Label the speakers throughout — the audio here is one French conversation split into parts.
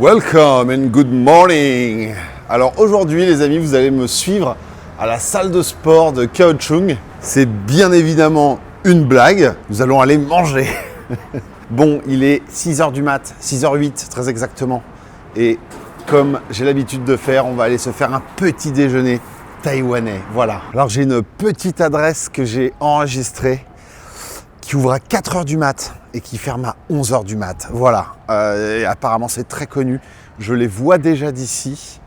Speaker 1: Welcome and good morning. Alors aujourd'hui les amis, vous allez me suivre à la salle de sport de Kaohsiung. C'est bien évidemment une blague, nous allons aller manger. Bon, il est 6h du mat, 6h08 très exactement. Et comme j'ai l'habitude de faire, on va aller se faire un petit déjeuner taïwanais. Voilà. Alors j'ai une petite adresse que j'ai enregistrée qui ouvre à 4h du mat et qui ferme à 11h du mat. Voilà. Et apparemment, c'est très connu. Je les vois déjà d'ici.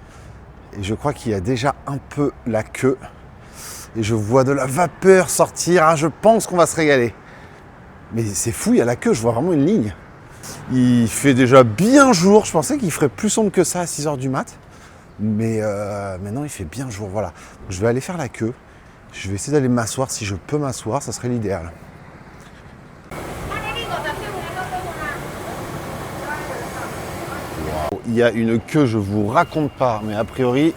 Speaker 1: Et je crois qu'il y a déjà un peu la queue. Et je vois de la vapeur sortir. Ah, je pense qu'on va se régaler. Mais c'est fou, il y a la queue. Je vois vraiment une ligne. Il fait déjà bien jour. Je pensais qu'il ferait plus sombre que ça à 6h du mat. Mais non, il fait bien jour. Voilà. Je vais aller faire la queue. Je vais essayer d'aller m'asseoir. Si je peux m'asseoir, ça serait l'idéal. Il y a une queue, je vous raconte pas, mais a priori,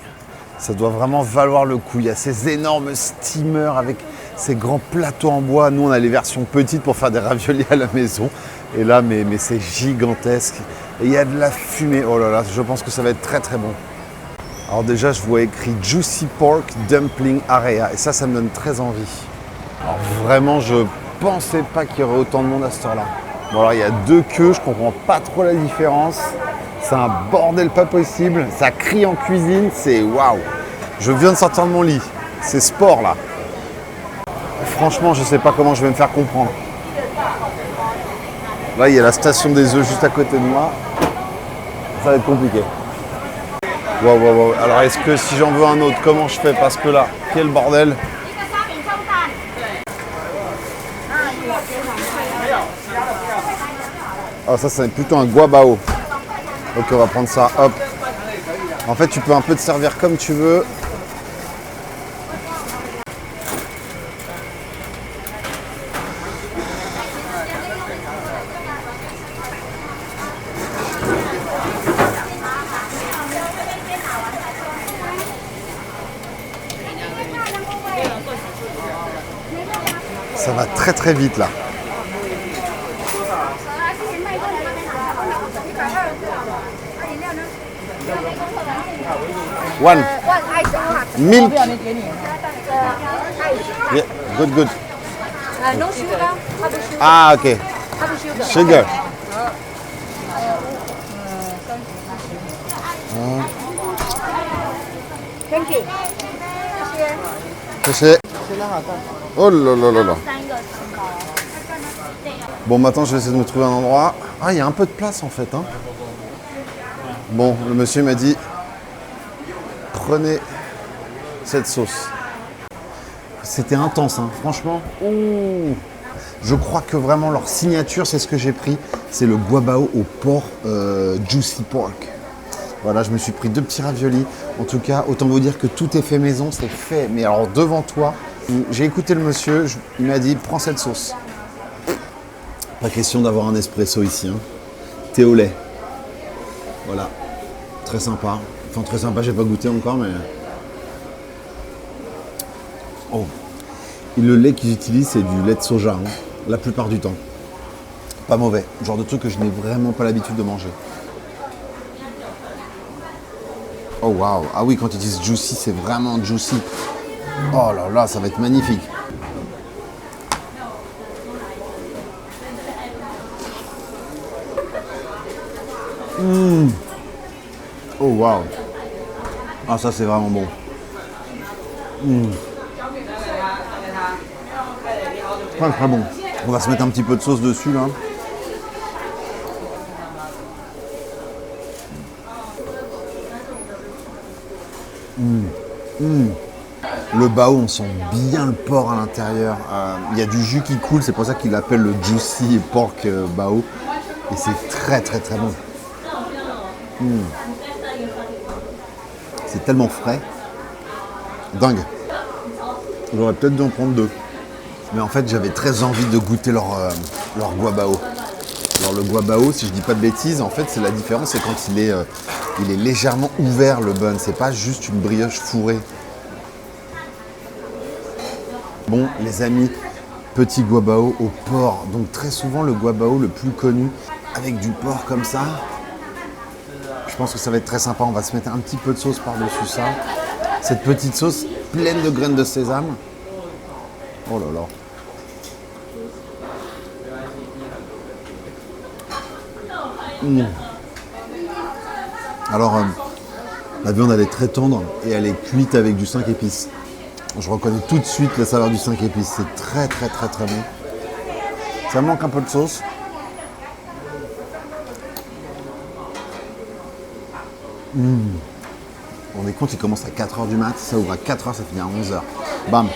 Speaker 1: ça doit vraiment valoir le coup. Il y a ces énormes steamers avec ces grands plateaux en bois. Nous, on a les versions petites pour faire des raviolis à la maison. Et là, mais c'est gigantesque. Et il y a de la fumée. Oh là là, je pense que ça va être très très bon. Alors déjà, je vois écrit Juicy Pork Dumpling Area. Et ça me donne très envie. Alors vraiment, je pensais pas qu'il y aurait autant de monde à cette heure-là. Bon alors, il y a deux queues, je comprends pas trop la différence. C'est un bordel pas possible, ça crie en cuisine, c'est waouh. Je viens de sortir de mon lit, c'est sport là. Franchement, je sais pas comment je vais me faire comprendre. Là, il y a la station des œufs juste à côté de moi. Ça va être compliqué. Wow. Alors, est-ce que si j'en veux un autre, comment je fais? Parce que là, quel bordel. Ah, ça, c'est plutôt un guabao. Ok, on va prendre ça, hop. En fait, tu peux un peu te servir comme tu veux. Ça va très très vite là. One. Milk. Yeah, good.
Speaker 2: No sugar.
Speaker 1: Ah, ok. Sugar.
Speaker 2: Thank you.
Speaker 1: Merci. Oh là. Bon, maintenant, je vais essayer de me trouver un endroit. Ah, il y a un peu de place en fait. Hein. Bon, le monsieur m'a dit, prenez cette sauce. C'était intense, hein, franchement. Ouh. Je crois que vraiment leur signature, c'est ce que j'ai pris. C'est le guabao au porc Juicy Pork. Voilà, je me suis pris 2 petits raviolis. En tout cas, autant vous dire que tout est fait maison, c'est fait. Mais alors devant toi, j'ai écouté le monsieur, il m'a dit, prends cette sauce. Pas question d'avoir un espresso ici. Hein. Thé au lait. Voilà, très sympa. Enfin, très sympa, j'ai pas goûté encore, mais... Oh. Et le lait qu'ils utilisent, c'est du lait de soja, hein, la plupart du temps. Pas mauvais, genre de truc que je n'ai vraiment pas l'habitude de manger. Oh waouh, ah oui, quand ils disent juicy, c'est vraiment juicy. Oh là là, ça va être magnifique. Oh waouh. Ah ça c'est vraiment bon. Très bon. On va se mettre un petit peu de sauce dessus là. Le bao, on sent bien le porc à l'intérieur. Il y a du jus qui coule, c'est pour ça qu'il l'appelle le Juicy Pork Bao. Et c'est très bon. C'est tellement frais. Dingue. J'aurais peut-être dû en prendre 2. Mais en fait, j'avais très envie de goûter leur guabao. Alors le guabao, si je dis pas de bêtises, en fait, c'est la différence, c'est quand il est légèrement ouvert le bun. C'est pas juste une brioche fourrée. Bon, les amis, petit guabao au porc. Donc très souvent, le guabao le plus connu, avec du porc comme ça. Je pense que ça va être très sympa. On va se mettre un petit peu de sauce par-dessus ça. Cette petite sauce pleine de graines de sésame. Oh là là. Alors, la viande, elle est très tendre et elle est cuite avec du 5 épices. Je reconnais tout de suite la saveur du 5 épices. C'est très, très, très, très bon. Ça manque un peu de sauce. On est compte, il commence à 4h du mat. Ça ouvre à 4h, ça finit à 11h. Bam.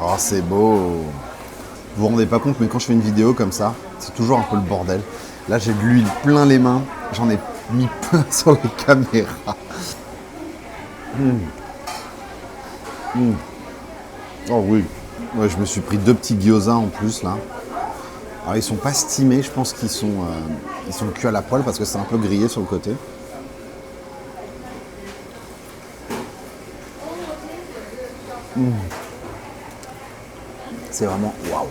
Speaker 1: Oh, c'est beau. Vous vous rendez pas compte, mais quand je fais une vidéo comme ça, c'est toujours un peu le bordel. Là, j'ai de l'huile plein les mains. J'en ai mis plein sur les caméras. Oh oui. Ouais, je me suis pris 2 petits gyoza en plus, là. Alors, ils sont pas steamés. Je pense qu'ils sont cuits à la poêle parce que c'est un peu grillé sur le côté. C'est vraiment waouh,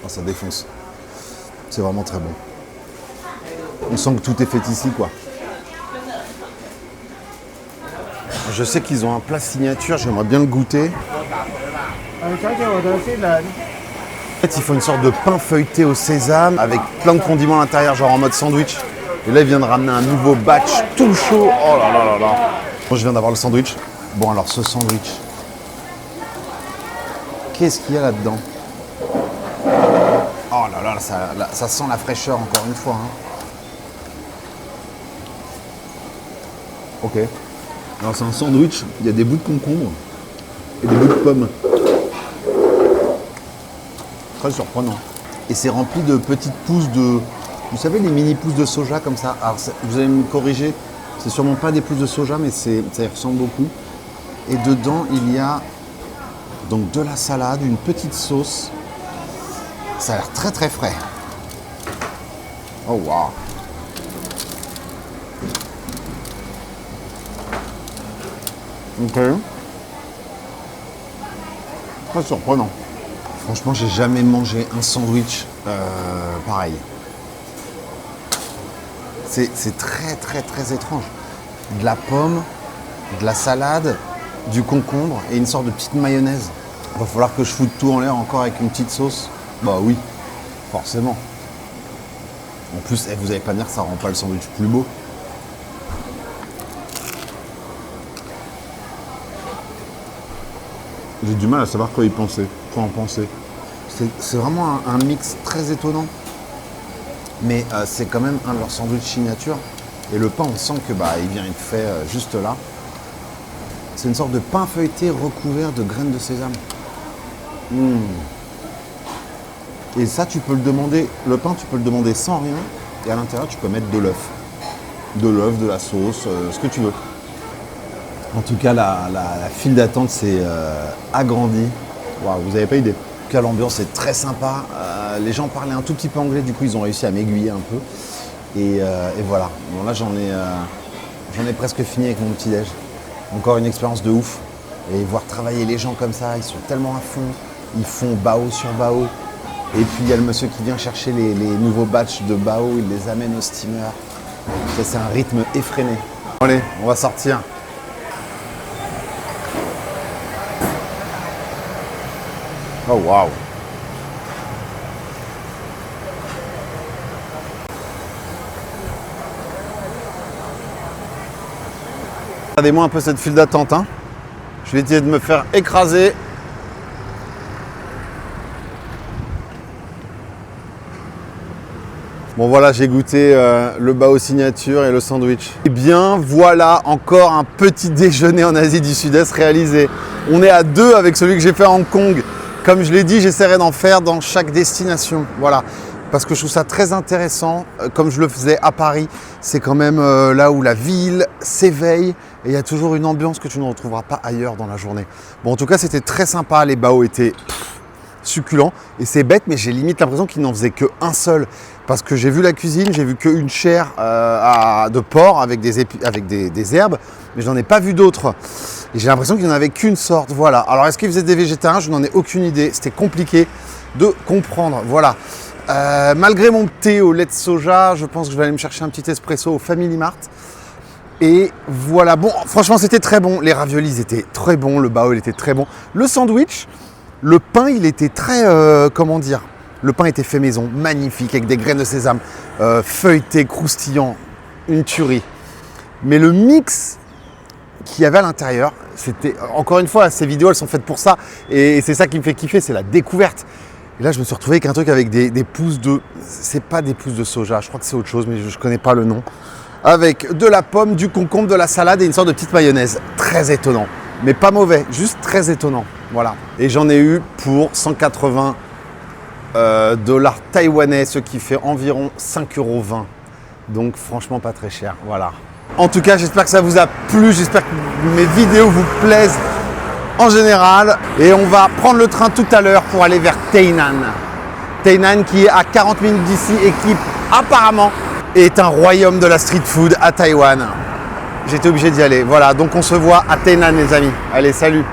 Speaker 1: oh, ça défonce. C'est vraiment très bon. On sent que tout est fait ici, quoi. Je sais qu'ils ont un plat signature, j'aimerais bien le goûter. En fait, ils font une sorte de pain feuilleté au sésame avec plein de condiments à l'intérieur, genre en mode sandwich. Et là, ils viennent de ramener un nouveau batch tout chaud. Oh là là là là. Bon, je viens d'avoir le sandwich. Bon, alors ce sandwich, qu'est-ce qu'il y a là-dedans? Oh là là, ça sent la fraîcheur encore une fois. Hein. Ok. Alors c'est un sandwich, il y a des bouts de concombre et des bouts de pommes. Très surprenant. Et c'est rempli de petites pousses de... Vous savez les mini pousses de soja comme ça? Alors vous allez me corriger, c'est sûrement pas des pousses de soja mais ça y ressemble beaucoup. Et dedans il y a donc de la salade, une petite sauce. Ça a l'air très très frais. Oh waouh. Ok. Très surprenant. Franchement, j'ai jamais mangé un sandwich pareil. C'est très très très étrange. De la pomme, de la salade, du concombre et une sorte de petite mayonnaise. Il va falloir que je foute tout en l'air encore avec une petite sauce. Bah oui, forcément. En plus, vous n'allez pas me dire que ça rend pas le sandwich plus beau. J'ai du mal à savoir quoi en penser. C'est vraiment un mix très étonnant. Mais c'est quand même un de leurs sandwichs signature. Et le pain, on sent que il vient être fait juste là. C'est une sorte de pain feuilleté recouvert de graines de sésame. Et ça, tu peux le demander, le pain, tu peux le demander sans rien. Et à l'intérieur, tu peux mettre de l'œuf. De l'œuf, de la sauce, ce que tu veux. En tout cas, la file d'attente s'est agrandie. Wow, vous n'avez pas idée. En tout cas, l'ambiance est très sympa. Les gens parlaient un tout petit peu anglais, du coup, ils ont réussi à m'aiguiller un peu. Et voilà. Bon, là, j'en ai presque fini avec mon petit-déj. Encore une expérience de ouf. Et voir travailler les gens comme ça, ils sont tellement à fond. Ils font bao sur bao. Et puis, il y a le monsieur qui vient chercher les nouveaux batchs de bao. Il les amène au steamer. C'est un rythme effréné. Allez, on va sortir. Oh waouh! Regardez-moi un peu cette file d'attente. Hein. Je vais essayer de me faire écraser. Bon voilà, j'ai goûté le bao signature et le sandwich. Et bien voilà, encore un petit déjeuner en Asie du Sud-Est réalisé. On est à 2 avec celui que j'ai fait à Hong Kong. Comme je l'ai dit, j'essaierai d'en faire dans chaque destination. Voilà, parce que je trouve ça très intéressant. Comme je le faisais à Paris, c'est quand même là où la ville s'éveille. Et il y a toujours une ambiance que tu ne retrouveras pas ailleurs dans la journée. Bon, en tout cas, c'était très sympa. Les bao étaient succulents. Et c'est bête, mais j'ai limite l'impression qu'ils n'en faisaient qu'un seul. Parce que j'ai vu la cuisine, j'ai vu qu'une chair de porc avec des herbes. Mais je n'en ai pas vu d'autres. Et j'ai l'impression qu'il n'y en avait qu'une sorte. Voilà. Alors, est-ce qu'ils faisaient des végétariens? Je n'en ai aucune idée. C'était compliqué de comprendre. Voilà. Malgré mon thé au lait de soja, je pense que je vais aller me chercher un petit espresso au Family Mart. Et voilà, bon, franchement, c'était très bon. Les raviolis, ils étaient très bons. Le bao, il était très bon. Le sandwich, le pain, il était très, comment dire, le pain était fait maison, magnifique, avec des graines de sésame, feuilleté, croustillant, une tuerie. Mais le mix qu'il y avait à l'intérieur, c'était, encore une fois, ces vidéos, elles sont faites pour ça. Et c'est ça qui me fait kiffer, c'est la découverte. Et là, je me suis retrouvé avec un truc avec des pousses de... C'est pas des pousses de soja, je crois que c'est autre chose, mais je connais pas le nom. Avec de la pomme, du concombre, de la salade et une sorte de petite mayonnaise. Très étonnant, mais pas mauvais, juste très étonnant. Voilà. Et j'en ai eu pour 180 dollars taïwanais, ce qui fait environ 5,20 €. Donc franchement pas très cher, voilà. En tout cas, j'espère que ça vous a plu, j'espère que mes vidéos vous plaisent en général. Et on va prendre le train tout à l'heure pour aller vers Tainan. Tainan qui est à 40 minutes d'ici et qui apparemment est un royaume de la street food à Taïwan. J'étais obligé d'y aller. Voilà, donc on se voit à Tainan les amis. Allez, salut!